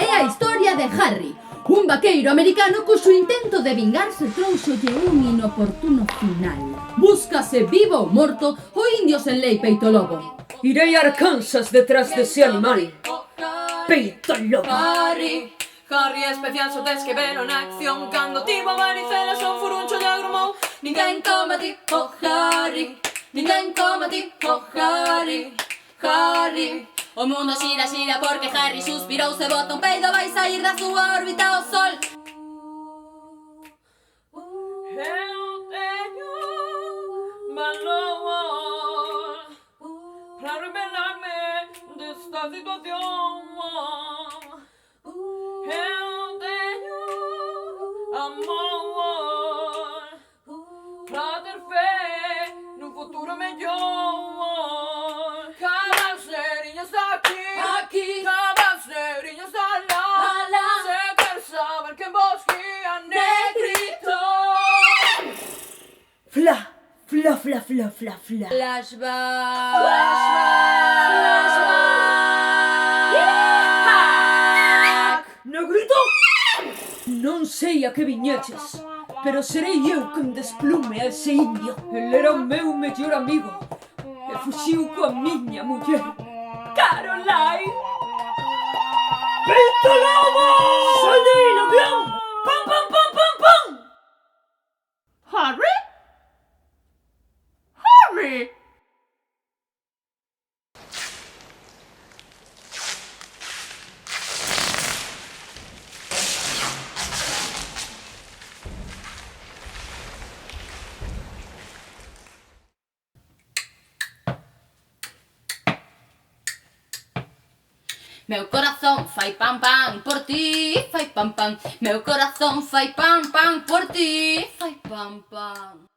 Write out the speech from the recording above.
é a historia de Harry, un vaqueiro americano cuxo intento de vingarse trouxolle un inoportuno final. Búscase vivo ou morto o indio sen lei Peito Lobo. Irei a Arkansas detrás dese animal. Peito Lobo. Harry especial, só tes que velo na acción. Cando tivo a varicela, son furuncho lle agrumou. Ninguén como ti, oh Harry. Ninguén como ti, oh Harry. Harry. O mundo xira, xira porque Harry suspirou. Se bota un peido, vai sair da súa órbita o sol. Eu teño valor pra revelarme desta situación. Eu teño amor pra ter fe nun futuro mellor. Cabasleirinha está aquí, cabasleirinha está lá. Se quer saber quen vos guía, negrito. Fla, fla, fla, fla, fla, fla. Flashback, flashback. Negrito? Non sei a que viñeches, pero serei eu quen desplume a ese indio. El era o meu mellor amigo e fuxiu coa miña muller, Caroline. Peito Lobo! Sal de aí, lampión! Pam, pam, pam, pam, pam! Harry? Harry! Meu corazón fai pam pam por ti, fai pam pam. Meu corazón fai pam pam por ti, fai pam pam.